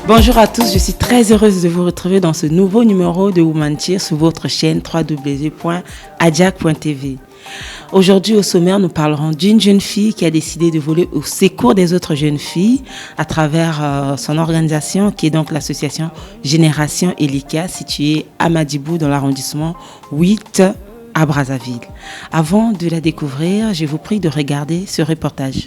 Bonjour à tous, je suis très heureuse de vous retrouver dans ce nouveau numéro de Woman Cheer sur votre chaîne www.adjac.tv. Aujourd'hui au sommaire, nous parlerons d'une jeune fille qui a décidé de voler au secours des autres jeunes filles à travers son organisation qui est donc l'association Génération Elika située à Madibou dans l'arrondissement 8 à Brazzaville. Avant de la découvrir, je vous prie de regarder ce reportage.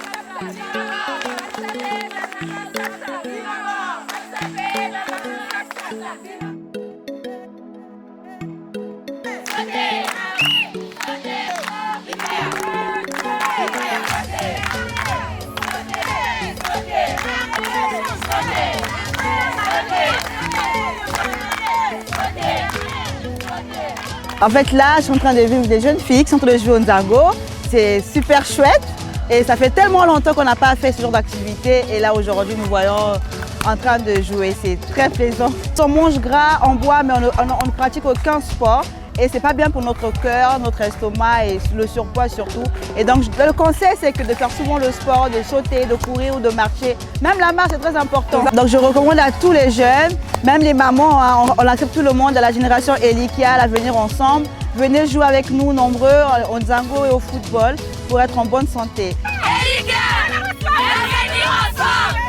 En fait, là, je suis en train de vivre des jeunes filles qui sont en train de jouer au Nzango. C'est super chouette et ça fait tellement longtemps qu'on n'a pas fait ce genre d'activité. Et là, aujourd'hui, nous voyons en train de jouer. C'est très plaisant. On mange gras, on boit, mais on ne pratique aucun sport. Et c'est pas bien pour notre cœur, notre estomac et le surpoids surtout. Et donc, le conseil, c'est que de faire souvent le sport, de sauter, de courir ou de marcher. Même la marche, c'est très important. Donc, je recommande à tous les jeunes, même les mamans, hein, on accepte tout le monde à la génération Elikia à venir ensemble. Venez jouer avec nous nombreux au Nzango et au football pour être en bonne santé. Elikia, venir ensemble!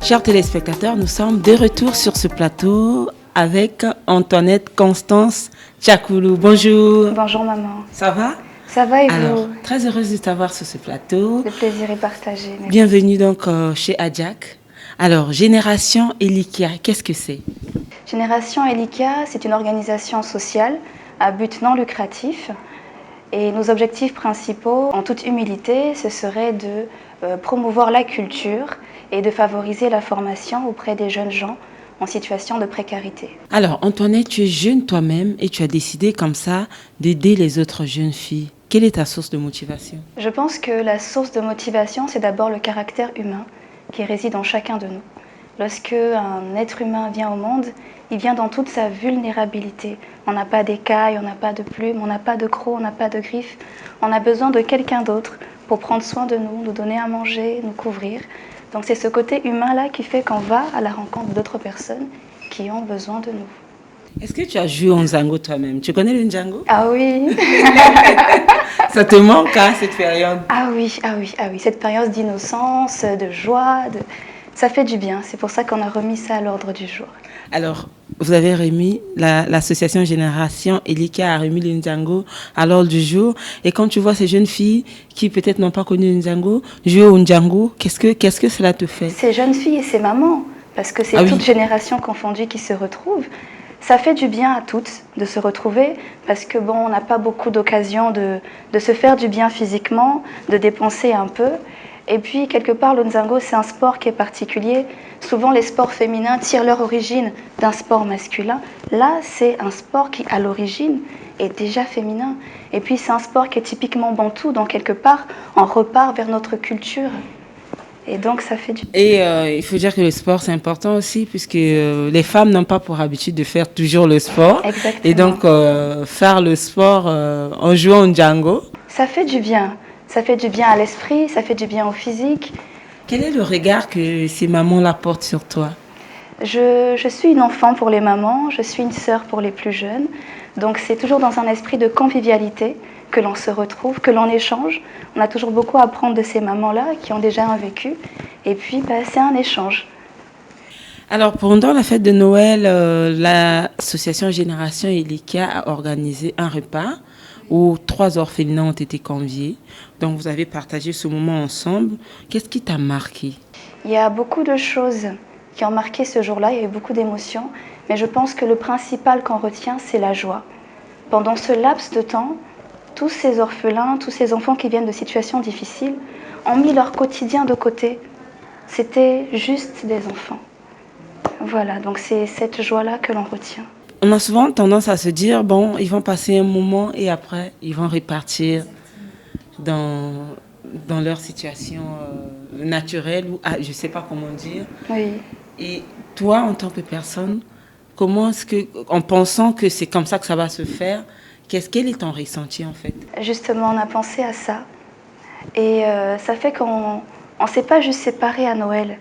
Chers téléspectateurs, nous sommes de retour sur ce plateau avec Antoinette Constance Tchakoulou. Bonjour. Bonjour maman. Ça va? Ça va et Alors, vous? très heureuse de t'avoir sur ce plateau. Le plaisir est partagé. Merci. Bienvenue donc chez Adjac. Alors, Génération Elika, qu'est-ce que c'est? Génération Elika, c'est une organisation sociale à but non lucratif. Et nos objectifs principaux, en toute humilité, ce serait de promouvoir la culture et de favoriser la formation auprès des jeunes gens en situation de précarité. Alors, Antoinette, tu es jeune toi-même et tu as décidé comme ça d'aider les autres jeunes filles. Quelle est ta source de motivation? Je pense que la source de motivation, c'est d'abord le caractère humain qui réside en chacun de nous. Lorsque un être humain vient au monde, il vient dans toute sa vulnérabilité. On n'a pas d'écailles, on n'a pas de plumes, on n'a pas de crocs, on n'a pas de griffes. On a besoin de quelqu'un d'autre pour prendre soin de nous donner à manger, nous couvrir. Donc c'est ce côté humain-là qui fait qu'on va à la rencontre d'autres personnes qui ont besoin de nous. Est-ce que tu as joué au Nzango toi-même? Tu connais le Nzango? Ah oui. Ça te manque, hein, cette période? Ah oui. Cette période d'innocence, de joie, ça fait du bien. C'est pour ça qu'on a remis ça à l'ordre du jour. Alors, vous avez remis, l'association Génération Elika a remis le Nzango à l'ordre du jour. Et quand tu vois ces jeunes filles qui peut-être n'ont pas connu le Nzango, jouer au Nzango, qu'est-ce que cela te fait? Ces jeunes filles et ces mamans, parce que c'est toute génération confondue qui se retrouve. Ça fait du bien à toutes de se retrouver parce que on n'a pas beaucoup d'occasions de se faire du bien physiquement, de dépenser un peu. Et puis, quelque part, le Nzango, c'est un sport qui est particulier. Souvent, les sports féminins tirent leur origine d'un sport masculin. Là, c'est un sport qui, à l'origine, est déjà féminin. Et puis, c'est un sport qui est typiquement bantou. Donc, quelque part, on repart vers notre culture. Et donc, ça fait du... Et il faut dire que le sport, c'est important aussi, puisque les femmes n'ont pas pour habitude de faire toujours le sport. Exactement. Et donc, faire le sport en jouant au Nzango. Ça fait du bien. Ça fait du bien à l'esprit, ça fait du bien au physique. Quel est le regard que ces mamans-là portent sur toi? Je suis une enfant pour les mamans, je suis une sœur pour les plus jeunes. Donc c'est toujours dans un esprit de convivialité que l'on se retrouve, que l'on échange. On a toujours beaucoup à apprendre de ces mamans-là qui ont déjà un vécu. Et puis, c'est un échange. Alors, pendant la fête de Noël, l'association Génération Elika a organisé un repas où 3 orphelinats ont été conviés. Donc vous avez partagé ce moment ensemble. Qu'est-ce qui t'a marqué? Il y a beaucoup de choses qui ont marqué ce jour-là, il y a eu beaucoup d'émotions, mais je pense que le principal qu'on retient, c'est la joie. Pendant ce laps de temps, tous ces orphelins, tous ces enfants qui viennent de situations difficiles, ont mis leur quotidien de côté. C'était juste des enfants. Voilà, donc c'est cette joie-là que l'on retient. On a souvent tendance à se dire, bon, ils vont passer un moment et après, ils vont repartir dans leur situation naturelle ou je ne sais pas comment dire. Oui. Et toi, en tant que personne, comment est-ce que, en pensant que c'est comme ça que ça va se faire, quel est ton ressenti en fait? Justement, on a pensé à ça. Et ça fait qu'on ne s'est pas juste séparés à Noël.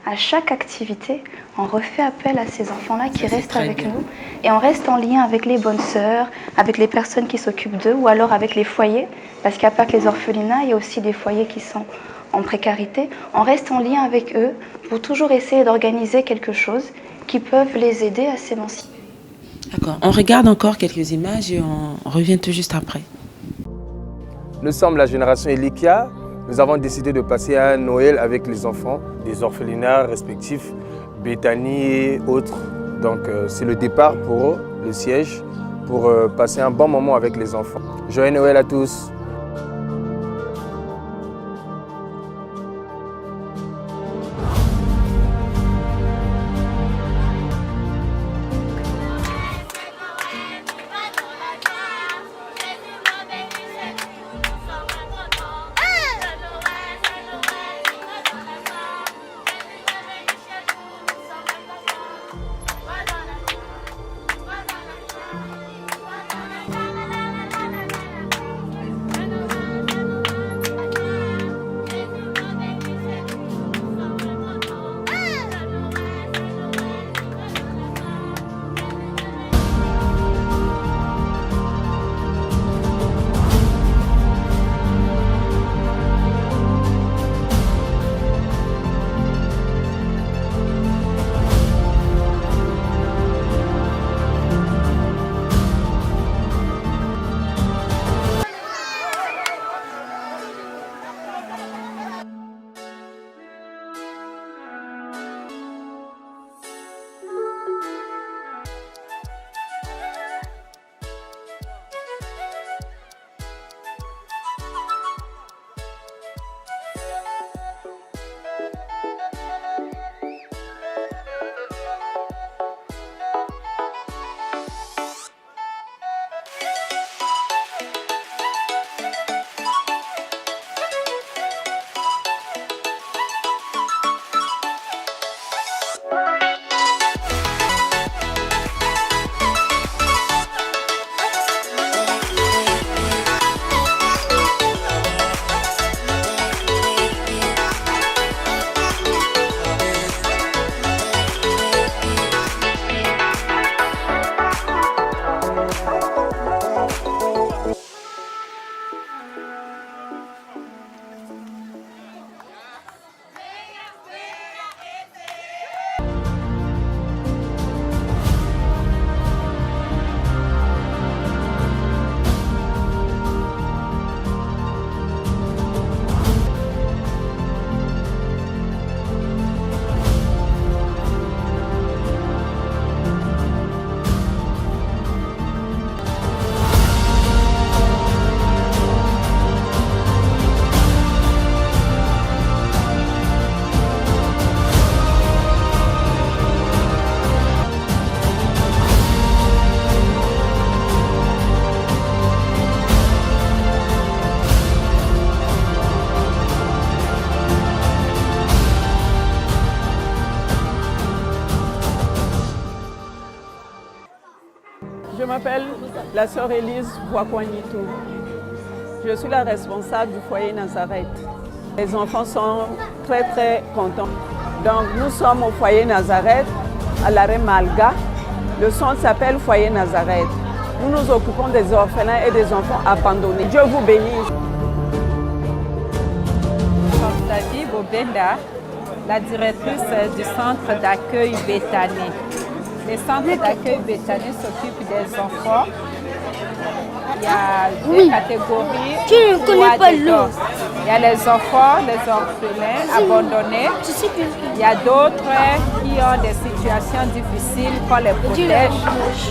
À chaque activité, on refait appel à ces enfants-là qui restent avec nous. Et on reste en lien avec les bonnes sœurs, avec les personnes qui s'occupent d'eux, ou alors avec les foyers. Parce qu'il n'y a pas que les orphelinats, il y a aussi des foyers qui sont en précarité. On reste en lien avec eux pour toujours essayer d'organiser quelque chose qui peut les aider à s'émanciper. D'accord. On regarde encore quelques images et on revient tout juste après. Nous sommes la génération Elikia. Nous avons décidé de passer un Noël avec les enfants des orphelinats respectifs, Bethany et autres. Donc c'est le départ pour eux, le siège, pour passer un bon moment avec les enfants. Joyeux Noël à tous! Je m'appelle la sœur Élise Boakwanitou. Je suis la responsable du foyer Nazareth. Les enfants sont très très contents. Donc nous sommes au foyer Nazareth, à l'arrêt Malga. Le centre s'appelle Foyer Nazareth. Nous nous occupons des orphelins et des enfants abandonnés. Dieu vous bénisse. David Bobenda, la directrice du centre d'accueil Bethany. Le centre d'accueil Bethany s'occupe des enfants il y a deux catégories. Tu ne connais pas l'autre. Il y a les enfants, les orphelins abandonnés. Il y a d'autres qui ont des situations difficiles qu'on les protège.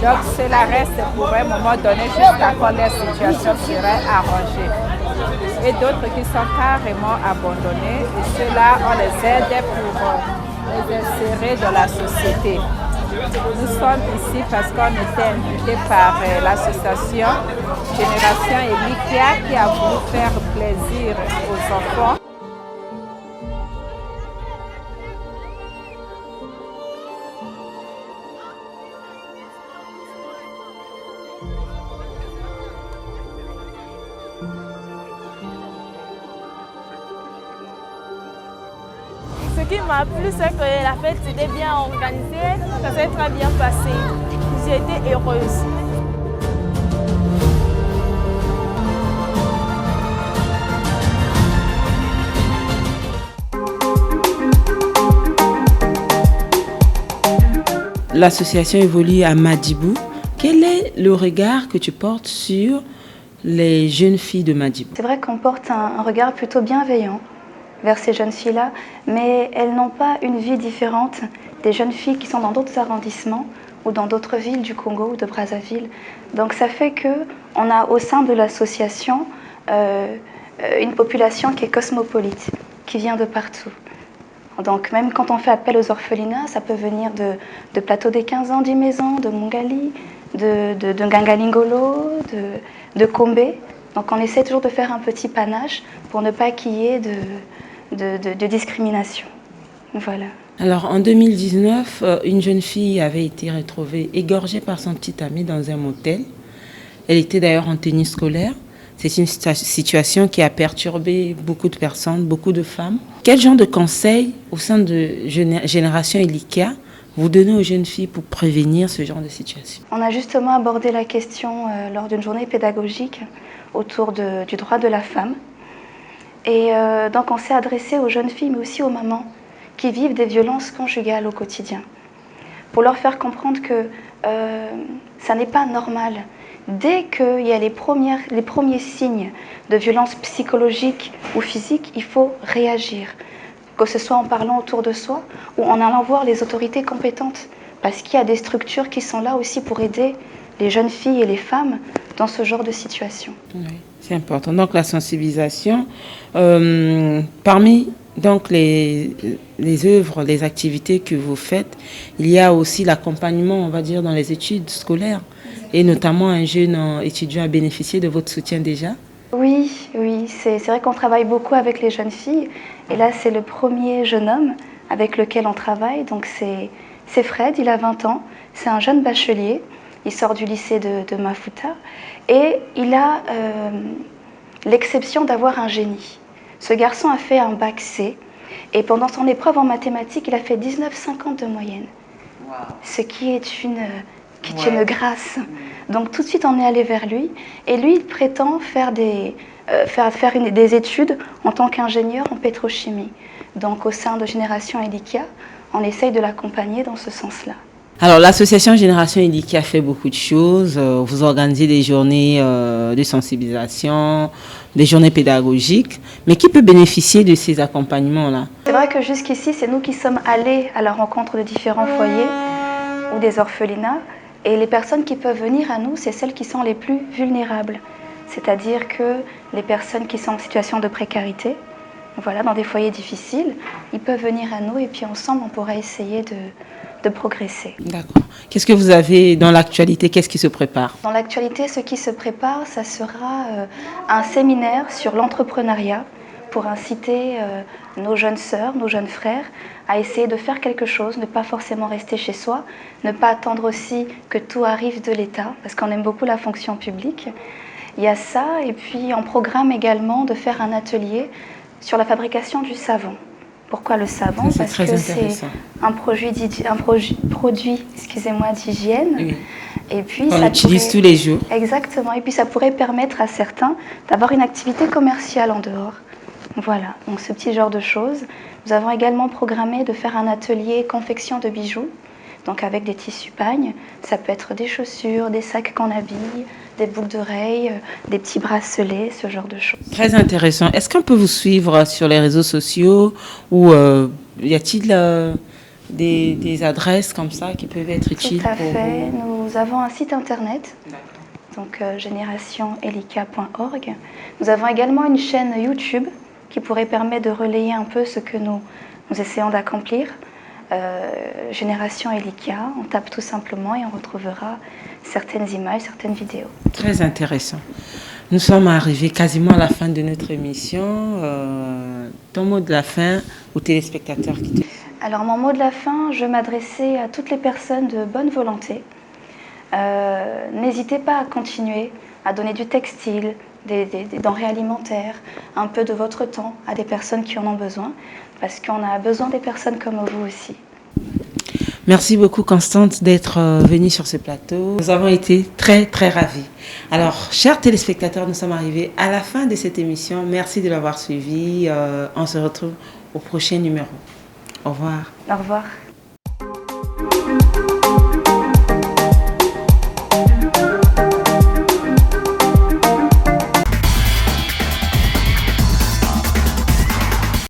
Donc cela reste pour un moment donné jusqu'à quand leur situation serait arrangée. Et d'autres qui sont carrément abandonnés. Et ceux-là, on les aide pour les insérer dans la société. Nous sommes ici parce qu'on était invités par l'association Génération Elikia qui a voulu faire plaisir aux enfants. Ce qui m'a plu, c'est que la fête était bien organisée, ça s'est très bien passé. J'ai été heureuse. L'association évolue à Madibou. Quel est le regard que tu portes sur les jeunes filles de Madibou? C'est vrai qu'on porte un regard plutôt bienveillant vers ces jeunes filles-là, mais elles n'ont pas une vie différente des jeunes filles qui sont dans d'autres arrondissements ou dans d'autres villes du Congo ou de Brazzaville. Donc ça fait qu'on a au sein de l'association une population qui est cosmopolite, qui vient de partout. Donc même quand on fait appel aux orphelinats, ça peut venir de Plateau des 15 ans d'Imézan, de Mongali, de Ngangalingolo, de Kombe. Donc on essaie toujours de faire un petit panache pour ne pas qu'il y ait de discrimination. Voilà. Alors en 2019, une jeune fille avait été retrouvée égorgée par son petit ami dans un motel. Elle était d'ailleurs en tenue scolaire. C'est une situation qui a perturbé beaucoup de personnes, beaucoup de femmes. Quel genre de conseils au sein de Génération Elikia vous donnez aux jeunes filles pour prévenir ce genre de situation? On a justement abordé la question lors d'une journée pédagogique autour du droit de la femme. Et donc on s'est adressé aux jeunes filles, mais aussi aux mamans qui vivent des violences conjugales au quotidien, pour leur faire comprendre que ça n'est pas normal. Dès qu'il y a les premiers signes de violence psychologique ou physique, il faut réagir, que ce soit en parlant autour de soi ou en allant voir les autorités compétentes, parce qu'il y a des structures qui sont là aussi pour aider les jeunes filles et les femmes dans ce genre de situation. Oui, c'est important. Donc la sensibilisation, parmi donc les œuvres, les activités que vous faites, il y a aussi l'accompagnement, on va dire, dans les études scolaires. Et notamment un jeune étudiant a bénéficié de votre soutien déjà? Oui, c'est vrai qu'on travaille beaucoup avec les jeunes filles. Et là, c'est le premier jeune homme avec lequel on travaille. Donc c'est Fred, il a 20 ans. C'est un jeune bachelier. Il sort du lycée de Mafuta. Et il a l'exception d'avoir un génie. Ce garçon a fait un bac C. Et pendant son épreuve en mathématiques, il a fait 19,50 de moyenne. Wow. Ce qui est une grâce. Donc tout de suite, on est allé vers lui. Et lui, il prétend faire des études en tant qu'ingénieur en pétrochimie. Donc au sein de Génération Elikia, on essaye de l'accompagner dans ce sens-là. Alors l'association Génération Elikia fait beaucoup de choses. Vous organisez des journées de sensibilisation, des journées pédagogiques. Mais qui peut bénéficier de ces accompagnements-là? C'est vrai que jusqu'ici, c'est nous qui sommes allés à la rencontre de différents foyers ou des orphelinats. Et les personnes qui peuvent venir à nous, c'est celles qui sont les plus vulnérables. C'est-à-dire que les personnes qui sont en situation de précarité, voilà, dans des foyers difficiles, ils peuvent venir à nous et puis ensemble, on pourra essayer de progresser. D'accord. Qu'est-ce que vous avez dans l'actualité? Qu'est-ce qui se prépare? Dans l'actualité, ce qui se prépare, ça sera un séminaire sur l'entrepreneuriat pour inciter nos jeunes sœurs, nos jeunes frères à essayer de faire quelque chose, ne pas forcément rester chez soi, ne pas attendre aussi que tout arrive de l'État, parce qu'on aime beaucoup la fonction publique. Il y a ça, et puis on programme également de faire un atelier sur la fabrication du savon. Pourquoi le savon? Parce que c'est un produit d'hygiène. Oui. Et puis on l'utilise tous les jours. Exactement, et puis ça pourrait permettre à certains d'avoir une activité commerciale en dehors. Voilà, donc ce petit genre de choses. Nous avons également programmé de faire un atelier confection de bijoux. donc avec des tissus pagnes. Ça peut être des chaussures, des sacs qu'on habille, des boucles d'oreilles, des petits bracelets, ce genre de choses. Très intéressant. Est-ce qu'on peut vous suivre sur les réseaux sociaux ou y a-t-il des adresses comme ça qui peuvent être utiles pour vous? Tout à fait. Nous avons un site internet, donc generationelika.org. Nous avons également une chaîne YouTube qui pourrait permettre de relayer un peu ce que nous essayons d'accomplir. Génération Elika, on tape tout simplement et on retrouvera certaines images, certaines vidéos. Très intéressant. Nous sommes arrivés quasiment à la fin de notre émission. Ton mot de la fin aux téléspectateurs qui te... Alors mon mot de la fin, je m'adressais à toutes les personnes de bonne volonté. N'hésitez pas à continuer à donner du textile, des denrées alimentaires, un peu de votre temps à des personnes qui en ont besoin, parce qu'on a besoin des personnes comme vous aussi. Merci beaucoup Constance d'être venue sur ce plateau. Nous avons été très très ravis. Alors, chers téléspectateurs, nous sommes arrivés à la fin de cette émission. Merci de l'avoir suivi. On se retrouve au prochain numéro. Au revoir. Au revoir.